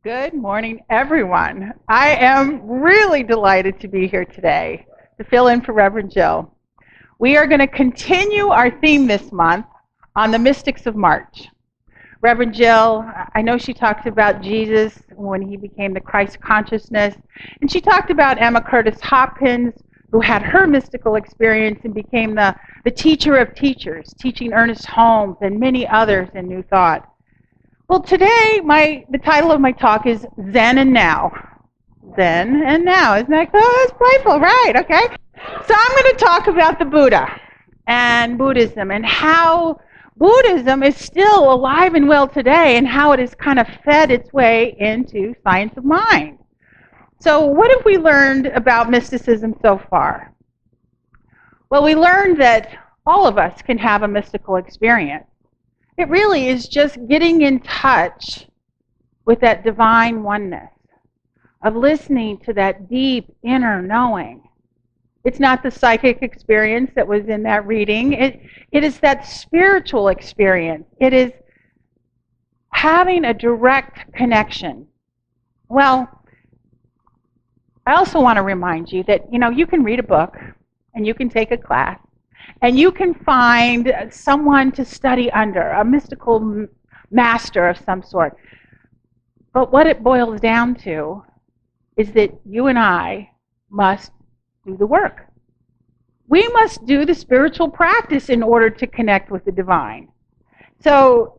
Good morning, everyone. I am really delighted to be here today to fill in for Reverend Jill. We are going to continue our theme this month on the mystics of March. Reverend Jill, I know she talked about Jesus when he became the Christ consciousness, and she talked about Emma Curtis Hopkins, who had her mystical experience and became the teacher of teachers, teaching Ernest Holmes and many others in New Thought. Well, today, the title of my talk is Zen and Now. Zen and Now. Isn't that cool? It's playful, right? Okay. So I'm going to talk about the Buddha and Buddhism and how Buddhism is still alive and well today and how it has kind of fed its way into science of mind. So what have we learned about mysticism so far? Well, we learned that all of us can have a mystical experience. It really is just getting in touch with that divine oneness, of listening to that deep inner knowing. It's not the psychic experience that was in that reading. It is that spiritual experience. It is having a direct connection. Well, I also want to remind you that, you can read a book and you can take a class and you can find someone to study under, a mystical master of some sort. But what it boils down to is that you and I must do the work. We must do the spiritual practice in order to connect with the divine. So,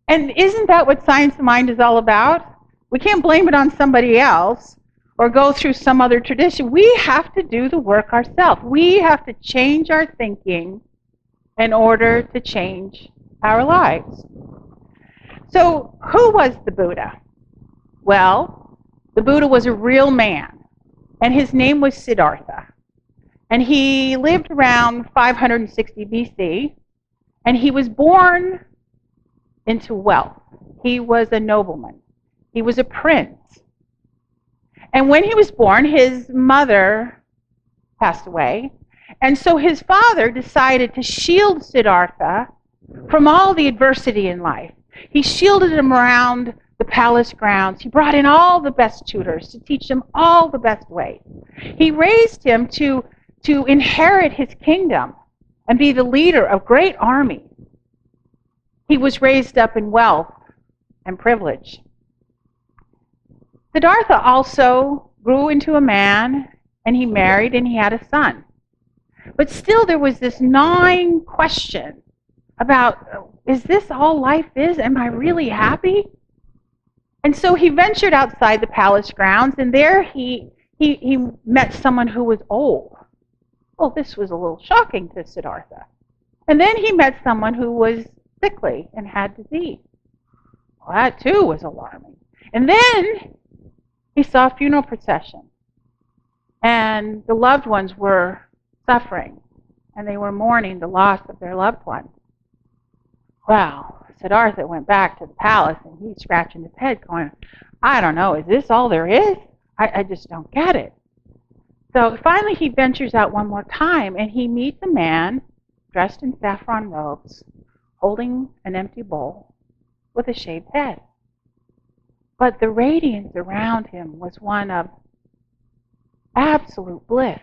and isn't that what science of mind is all about? We can't blame it on somebody else or go through some other tradition. We have to do the work ourselves. We have to change our thinking in order to change our lives. So, who was the Buddha? Well, the Buddha was a real man, and his name was Siddhartha. And he lived around 560 BC, and he was born into wealth. He was a nobleman. He was a prince. And when he was born, his mother passed away. And so his father decided to shield Siddhartha from all the adversity in life. He shielded him around the palace grounds. He brought in all the best tutors to teach him all the best ways. He raised him to inherit his kingdom and be the leader of great armies. He was raised up in wealth and privilege. Siddhartha also grew into a man, and he married, and he had a son. But still there was this gnawing question about, is this all life is? Am I really happy? And so he ventured outside the palace grounds, and there he met someone who was old. Well, this was a little shocking to Siddhartha. And then he met someone who was sickly and had disease. Well, that too was alarming. And then he saw a funeral procession, and the loved ones were suffering, and they were mourning the loss of their loved one. Well, Siddhartha went back to the palace, and he's scratching his head going, I don't know, is this all there is? I just don't get it. So finally he ventures out one more time, and he meets a man dressed in saffron robes, holding an empty bowl with a shaved head. But the radiance around him was one of absolute bliss,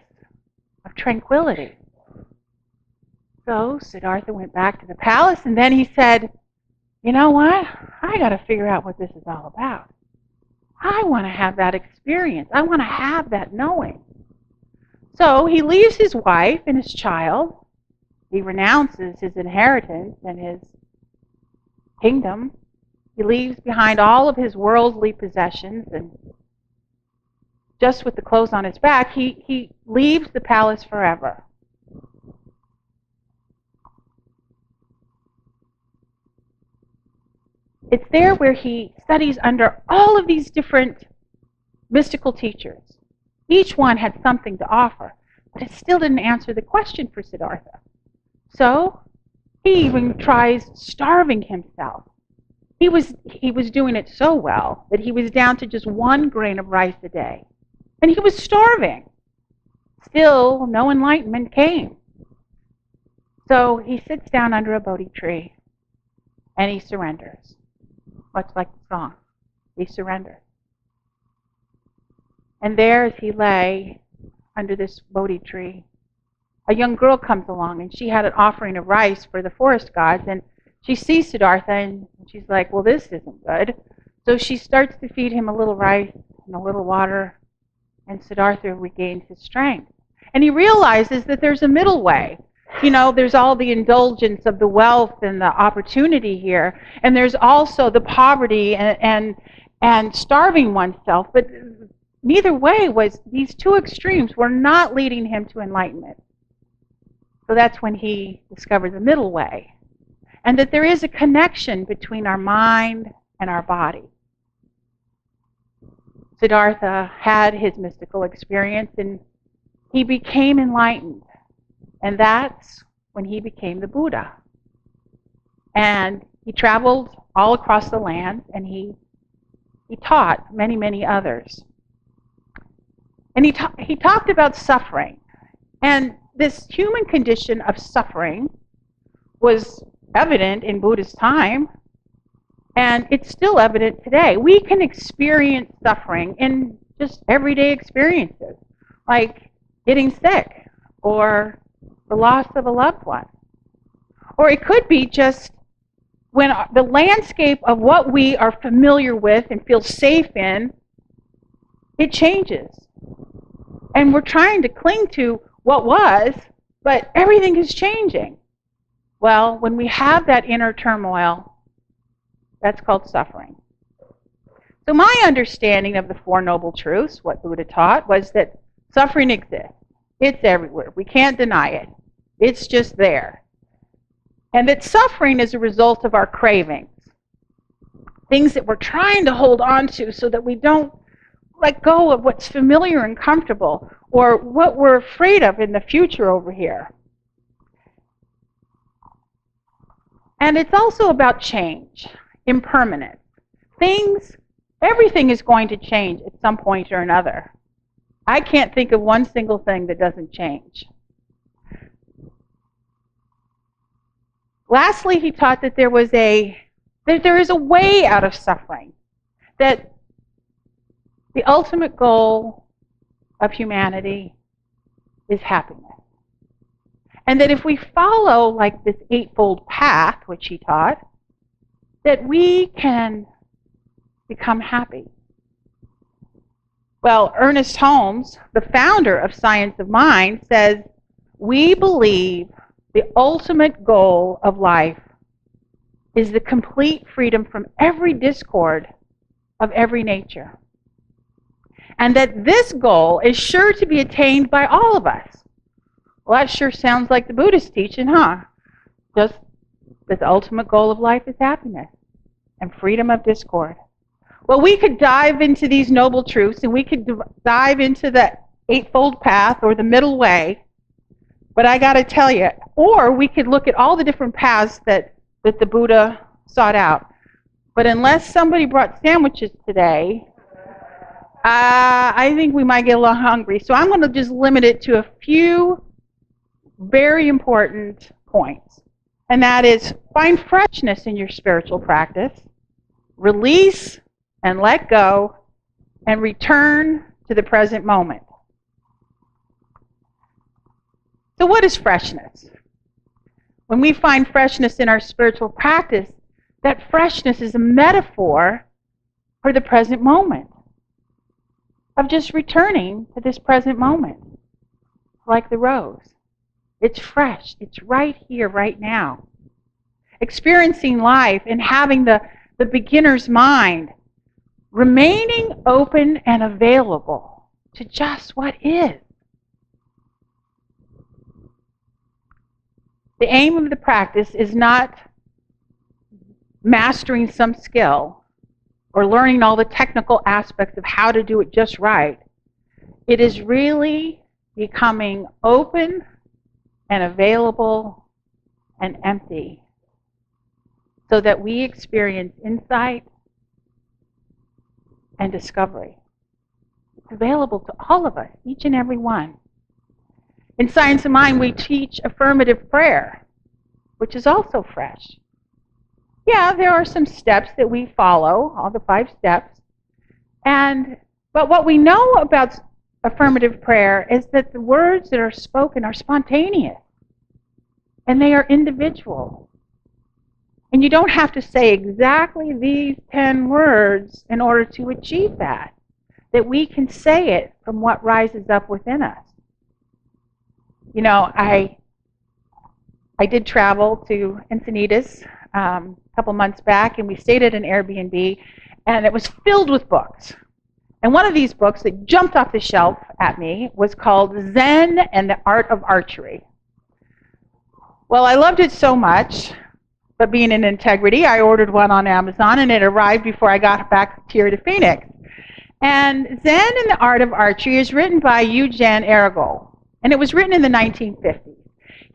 of tranquility. So Siddhartha went back to the palace, and then he said, you know what? I got to figure out what this is all about. I want to have that experience. I want to have that knowing. So he leaves his wife and his child. He renounces his inheritance and his kingdom. He leaves behind all of his worldly possessions, and just with the clothes on his back, he leaves the palace forever. It's there where he studies under all of these different mystical teachers. Each one had something to offer, but it still didn't answer the question for Siddhartha. So he even tries starving himself. He was doing it so well that he was down to just 1 grain of rice a day. And he was starving. Still, no enlightenment came. So he sits down under a Bodhi tree and he surrenders. Much like the song. He surrenders. And there as he lay under this Bodhi tree, a young girl comes along, and she had an offering of rice for the forest gods, and she sees Siddhartha, and she's like, well, this isn't good. So she starts to feed him a little rice and a little water, and Siddhartha regains his strength. And he realizes that there's a middle way. You know, there's all the indulgence of the wealth and the opportunity here, and there's also the poverty and starving oneself. But neither way was, these two extremes were not leading him to enlightenment. So that's when he discovered the middle way, and that there is a connection between our mind and our body. Siddhartha had his mystical experience, and he became enlightened. And that's when he became the Buddha. And he traveled all across the land, and he taught many, many others. And he talked about suffering. And this human condition of suffering was evident in Buddha's time, and it's still evident today. We can experience suffering in just everyday experiences, like getting sick or the loss of a loved one. Or it could be just when the landscape of what we are familiar with and feel safe in, it changes. And we're trying to cling to what was, but everything is changing. Well, when we have that inner turmoil, that's called suffering. So my understanding of the Four Noble Truths, what Buddha taught, was that suffering exists. It's everywhere. We can't deny it. It's just there. And that suffering is a result of our cravings. Things that we're trying to hold on to so that we don't let go of what's familiar and comfortable, or what we're afraid of in the future over here. And it's also about change, impermanence. Everything is going to change at some point or another. I can't think of one single thing that doesn't change. Lastly, he taught that there is a way out of suffering, that the ultimate goal of humanity is happiness. And that if we follow like this eightfold path, which he taught, that we can become happy. Well, Ernest Holmes, the founder of Science of Mind, says, we believe the ultimate goal of life is the complete freedom from every discord of every nature. And that this goal is sure to be attained by all of us. Well, that sure sounds like the Buddhist teaching, huh? Just that the ultimate goal of life is happiness and freedom of discord. Well, we could dive into these noble truths, and we could dive into the eightfold path or the middle way, but I got to tell you, or we could look at all the different paths that the Buddha sought out. But unless somebody brought sandwiches today, I think we might get a little hungry. So I'm going to just limit it to a few very important points. And that is, find freshness in your spiritual practice, release and let go, and return to the present moment. So what is freshness? When we find freshness in our spiritual practice, that freshness is a metaphor for the present moment, of just returning to this present moment, like the rose. It's fresh. It's right here, right now. Experiencing life and having the beginner's mind, remaining open and available to just what is. The aim of the practice is not mastering some skill or learning all the technical aspects of how to do it just right. It is really becoming open and available and empty so that we experience insight and discovery. It's available to all of us, each and every one. In Science of Mind, we teach affirmative prayer, which is also fresh. Yeah, there are some steps that we follow, all the 5 steps. But what we know about affirmative prayer is that the words that are spoken are spontaneous and they are individual. And you don't have to say exactly these 10 words in order to achieve that. That we can say it from what rises up within us. You know, I did travel to Encinitas a couple months back, and we stayed at an Airbnb, and it was filled with books. And one of these books that jumped off the shelf at me was called Zen and the Art of Archery. Well, I loved it so much, but being in integrity, I ordered one on Amazon, and it arrived before I got back here to Phoenix. And Zen and the Art of Archery is written by Eugen Ergol, and it was written in the 1950s.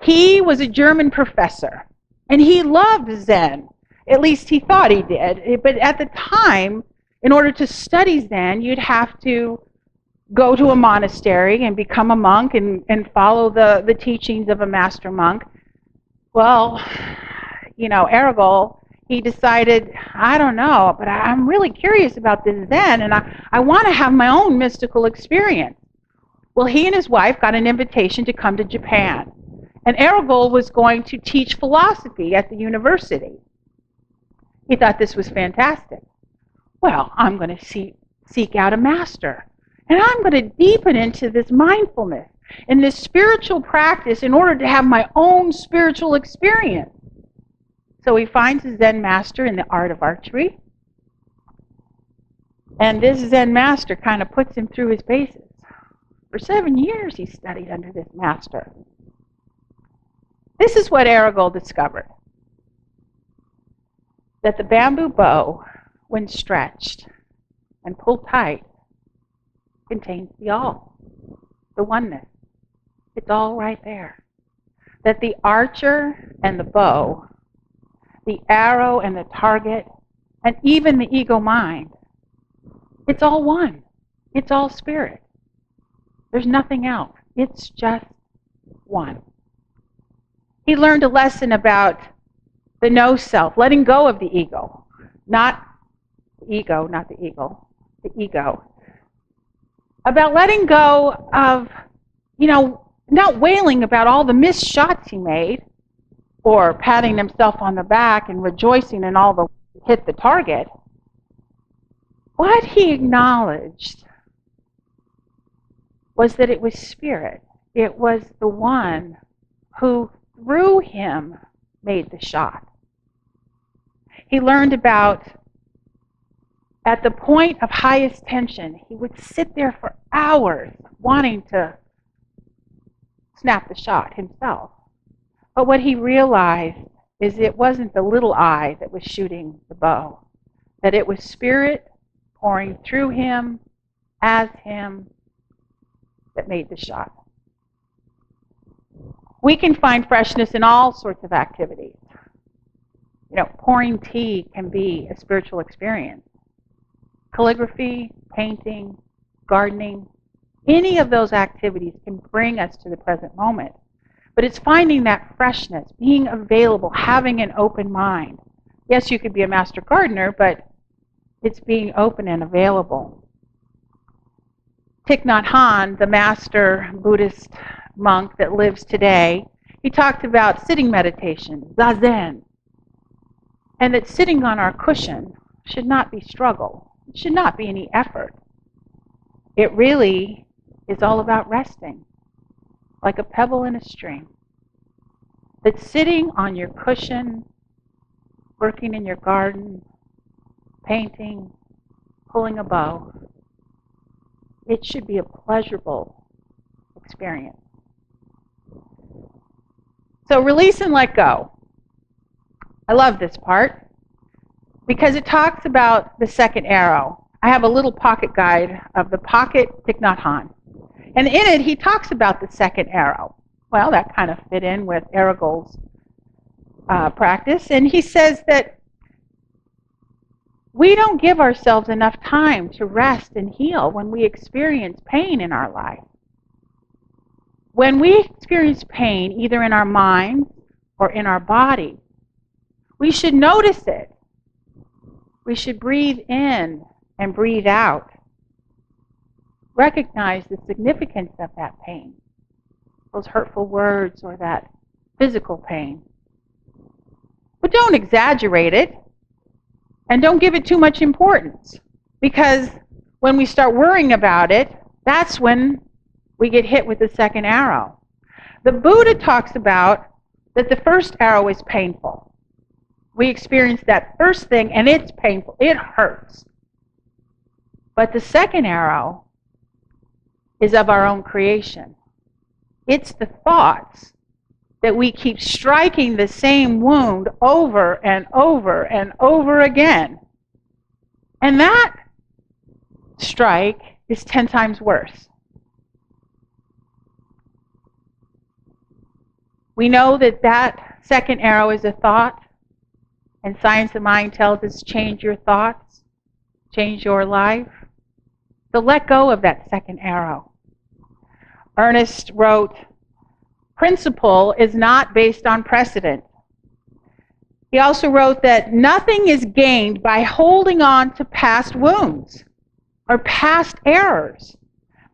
He was a German professor, and he loved Zen. At least he thought he did. But at the time, in order to study Zen, you'd have to go to a monastery and become a monk and follow the teachings of a master monk. Well, you know, Ergol, he decided, I don't know, but I'm really curious about this Zen, and I want to have my own mystical experience. Well, he and his wife got an invitation to come to Japan. And Ergol was going to teach philosophy at the university. He thought this was fantastic. Well, I'm going to seek out a master. And I'm going to deepen into this mindfulness and this spiritual practice in order to have my own spiritual experience. So he finds a Zen master in the art of archery. And this Zen master kind of puts him through his paces. For 7 years he studied under this master. This is what Ergol discovered. That the bamboo bow, when stretched and pulled tight, contains the all, the oneness. It's all right there. That the archer and the bow, the arrow and the target, and even the ego mind, it's all one. It's all spirit. There's nothing else. It's just one. He learned a lesson about the no self, letting go of the ego. Not the ego, not the eagle, the ego. About letting go of, you know, not wailing about all the missed shots he made, or patting himself on the back and rejoicing in all the hit the target. What he acknowledged was that it was spirit. It was the one who through him made the shot. He learned about, at the point of highest tension, he would sit there for hours wanting to snap the shot himself. But what he realized is it wasn't the little eye that was shooting the bow, that it was spirit pouring through him, as him, that made the shot. We can find freshness in all sorts of activities. You know, pouring tea can be a spiritual experience. Calligraphy, painting, gardening, any of those activities can bring us to the present moment. But it's finding that freshness, being available, having an open mind. Yes, you could be a master gardener, but it's being open and available. Thich Nhat Hanh, the master Buddhist monk that lives today, he talked about sitting meditation, zazen, and that sitting on our cushion should not be struggle. It should not be any effort. It really is all about resting, like a pebble in a stream. That sitting on your cushion, working in your garden, painting, pulling a bow, it should be a pleasurable experience. So release and let go. I love this part because it talks about the second arrow. I have a little pocket guide of the Pocket Thich Nhat Hanh. And in it, he talks about the second arrow. Well, that kind of fit in with Ergol's practice. And he says that we don't give ourselves enough time to rest and heal when we experience pain in our life. When we experience pain, either in our mind or in our body, we should notice it. We should breathe in and breathe out. recognize the significance of that pain, those hurtful words or that physical pain. But don't exaggerate it, and don't give it too much importance, because when we start worrying about it, that's when we get hit with the second arrow. The Buddha talks about that the first arrow is painful. We experience that first thing, and it's painful. It hurts. But the second arrow is of our own creation. It's the thoughts that we keep striking the same wound over and over and over again. And that strike is 10 times worse. We know that that second arrow is a thought, and Science of Mind tells us change your thoughts, change your life. So let go of that second arrow. Ernest wrote, principle is not based on precedent. He also wrote that nothing is gained by holding on to past wounds or past errors.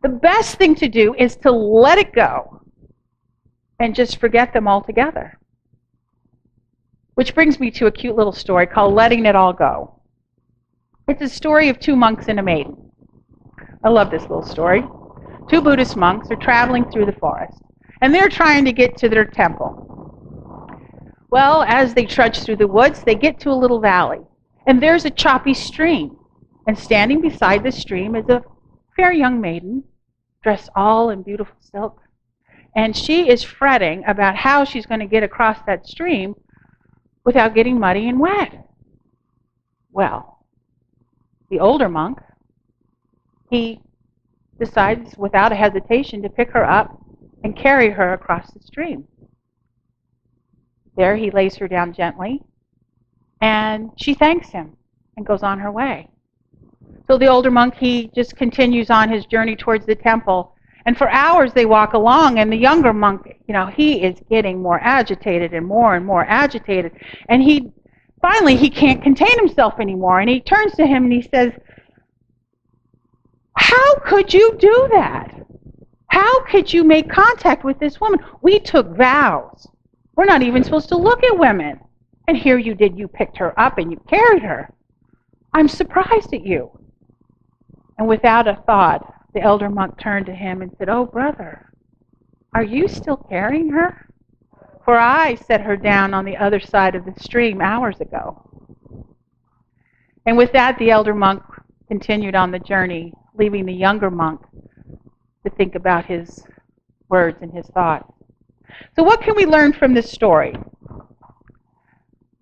The best thing to do is to let it go and just forget them altogether. Which brings me to a cute little story called Letting It All Go. It's a story of two monks and a maiden. I love this little story. Two Buddhist monks are traveling through the forest, and they're trying to get to their temple. Well, as they trudge through the woods, they get to a little valley, and there's a choppy stream. And standing beside the stream is a fair young maiden, dressed all in beautiful silk. And she is fretting about how she's going to get across that stream without getting muddy and wet. Well, the older monk, he decides without a hesitation to pick her up and carry her across the stream. There he lays her down gently, and she thanks him and goes on her way. So the older monk, he just continues on his journey towards the temple, and for hours they walk along, and the younger monk, he is getting more agitated and more agitated, and finally he can't contain himself anymore, and he turns to him and he says, how could you do that? How could you make contact with this woman? We took vows. We're not even supposed to look at women. And here you did. You picked her up and you carried her. I'm surprised at you. And without a thought, the elder monk turned to him and said, oh, brother, are you still carrying her? For I set her down on the other side of the stream hours ago. And with that, the elder monk continued on the journey, leaving the younger monk to think about his words and his thoughts. So what can we learn from this story?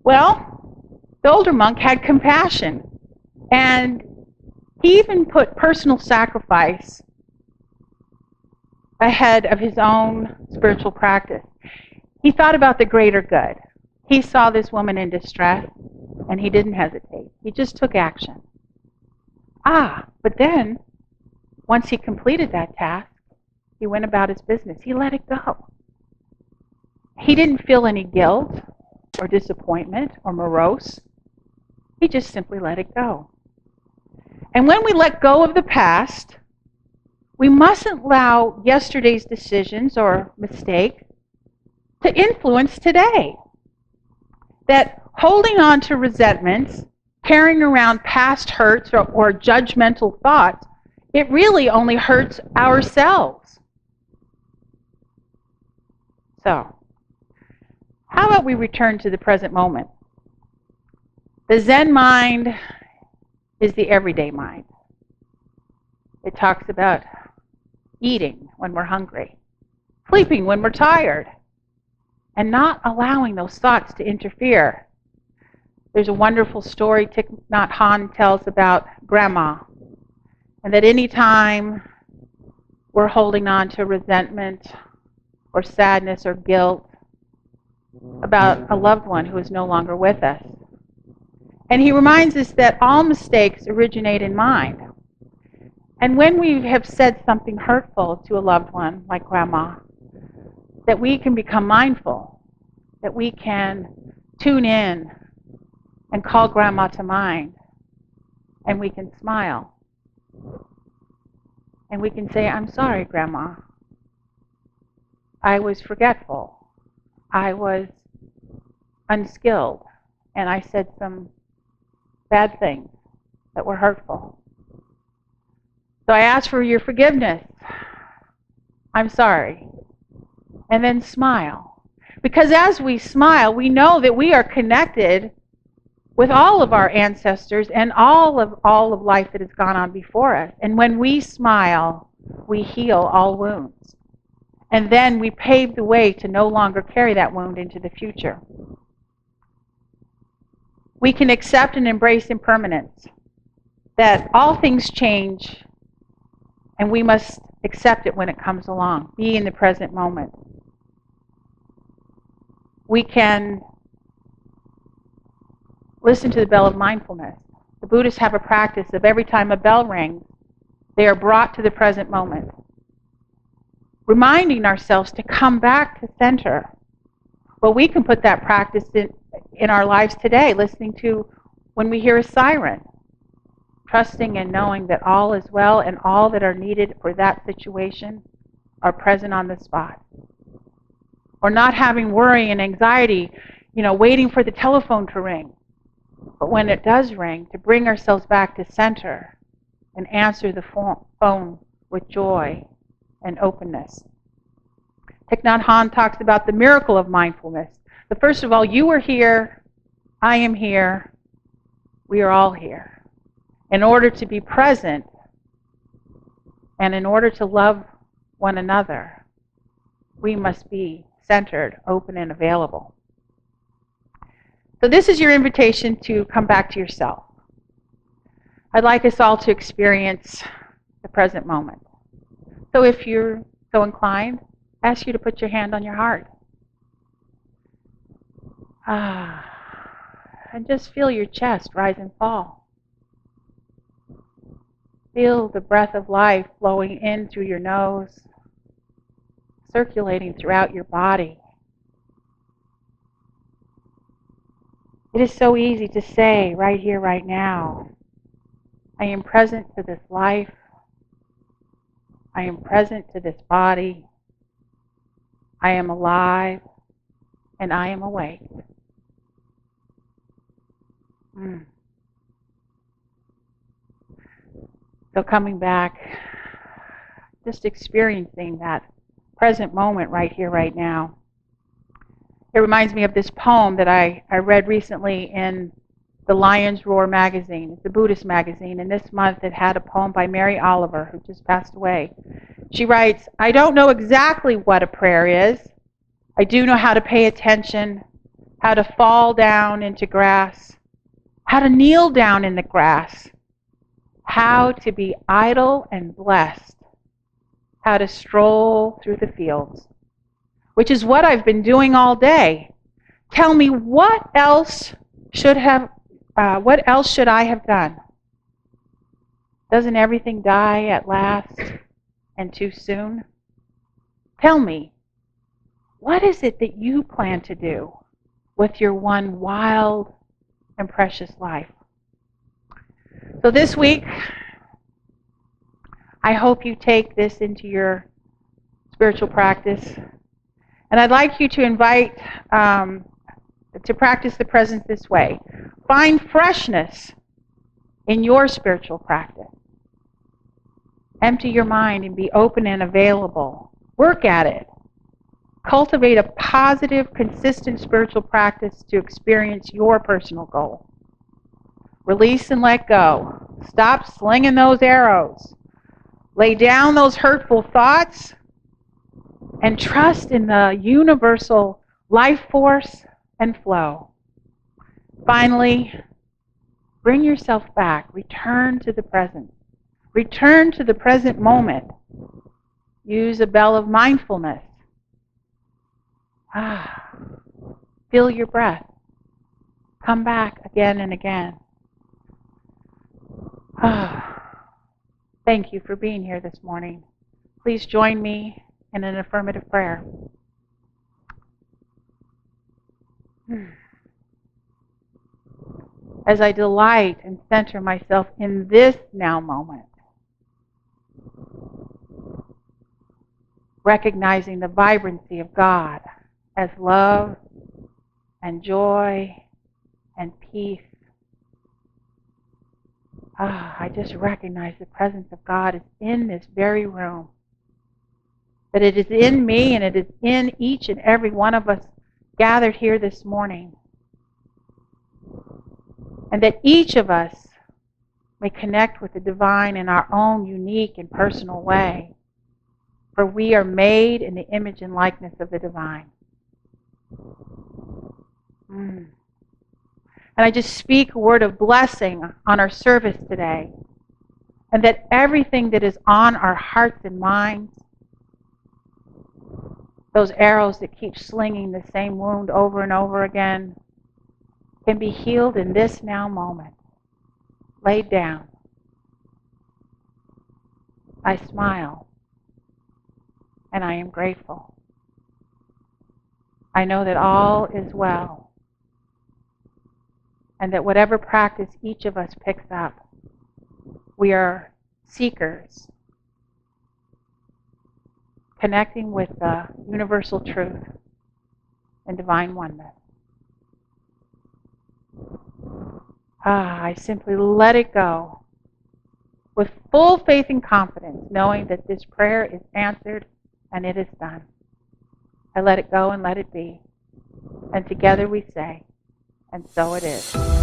Well, the older monk had compassion, and he even put personal sacrifice ahead of his own spiritual practice. He thought about the greater good. He saw this woman in distress, and he didn't hesitate. He just took action. But then, once he completed that task, he went about his business. He let it go. He didn't feel any guilt or disappointment or morose. He just simply let it go. And when we let go of the past, we mustn't allow yesterday's decisions or mistake to influence today. That holding on to resentments, carrying around past hurts or judgmental thoughts, it really only hurts ourselves. So, how about we return to the present moment? The Zen mind is the everyday mind. It talks about eating when we're hungry, sleeping when we're tired, and not allowing those thoughts to interfere. There's a wonderful story Thich Nhat Hanh tells about Grandma, and that any time we're holding on to resentment or sadness or guilt about a loved one who is no longer with us. And he reminds us that all mistakes originate in mind. And when we have said something hurtful to a loved one, like Grandma, that we can become mindful, that we can tune in and call Grandma to mind, and we can smile. And we can say, I'm sorry, Grandma. I was forgetful. I was unskilled. And I said some bad things that were hurtful. So I ask for your forgiveness. I'm sorry. And then smile. Because as we smile, we know that we are connected with all of our ancestors and all of life that has gone on before us. And when we smile, we heal all wounds. And then we pave the way to no longer carry that wound into the future. We can accept and embrace impermanence, that all things change, and we must accept it when it comes along. Be in the present moment. We can listen to the bell of mindfulness. The Buddhists have a practice of every time a bell rings, they are brought to the present moment, reminding ourselves to come back to center. Well, we can put that practice in our lives today, listening to when we hear a siren, trusting and knowing that all is well and all that are needed for that situation are present on the spot. Or not having worry and anxiety, waiting for the telephone to ring. But when it does ring, to bring ourselves back to center and answer the phone with joy and openness. Thich Nhat Hanh talks about the miracle of mindfulness. But first of all, you are here, I am here, we are all here. In order to be present and in order to love one another, we must be centered, open, and available. So this is your invitation to come back to yourself. I'd like us all to experience the present moment. So if you're so inclined, I ask you to put your hand on your heart. And just feel your chest rise and fall. Feel the breath of life flowing in through your nose, circulating throughout your body. It is so easy to say right here, right now, I am present to this life. I am present to this body. I am alive and I am awake. So coming back, just experiencing that present moment right here, right now. It reminds me of this poem that I read recently in the Lion's Roar magazine. It's a Buddhist magazine, and this month it had a poem by Mary Oliver, who just passed away. She writes, I don't know exactly what a prayer is. I do know how to pay attention, how to fall down into grass, how to kneel down in the grass, how to be idle and blessed, how to stroll through the fields, which is what I've been doing all day. Tell me, what else should I have done? Doesn't everything die at last and too soon? Tell me, what is it that you plan to do with your one wild and precious life? So this week, I hope you take this into your spiritual practice. And I'd like you to invite to practice the presence this way. Find freshness in your spiritual practice. Empty your mind and be open and available. Work at it. Cultivate a positive, consistent spiritual practice to experience your personal goal. Release and let go. Stop slinging those arrows. Lay down those hurtful thoughts and trust in the universal life force and flow. Finally, bring yourself back. Return to the present. Return to the present moment. Use a bell of mindfulness. Feel your breath. Come back again and again. Thank you for being here this morning. Please join me in an affirmative prayer. As I delight and center myself in this now moment, recognizing the vibrancy of God as love and joy and peace. I just recognize the presence of God is in this very room. That it is in me and it is in each and every one of us gathered here this morning. And that each of us may connect with the divine in our own unique and personal way. For we are made in the image and likeness of the divine. And I just speak a word of blessing on our service today. And that everything that is on our hearts and minds, those arrows that keep slinging the same wound over and over again, can be healed in this now moment. Laid down. I smile. And I am grateful. I know that all is well. And that whatever practice each of us picks up, we are seekers, connecting with the universal truth and divine oneness. I simply let it go with full faith and confidence, knowing that this prayer is answered and it is done. I let it go and let it be. And together we say, and so it is.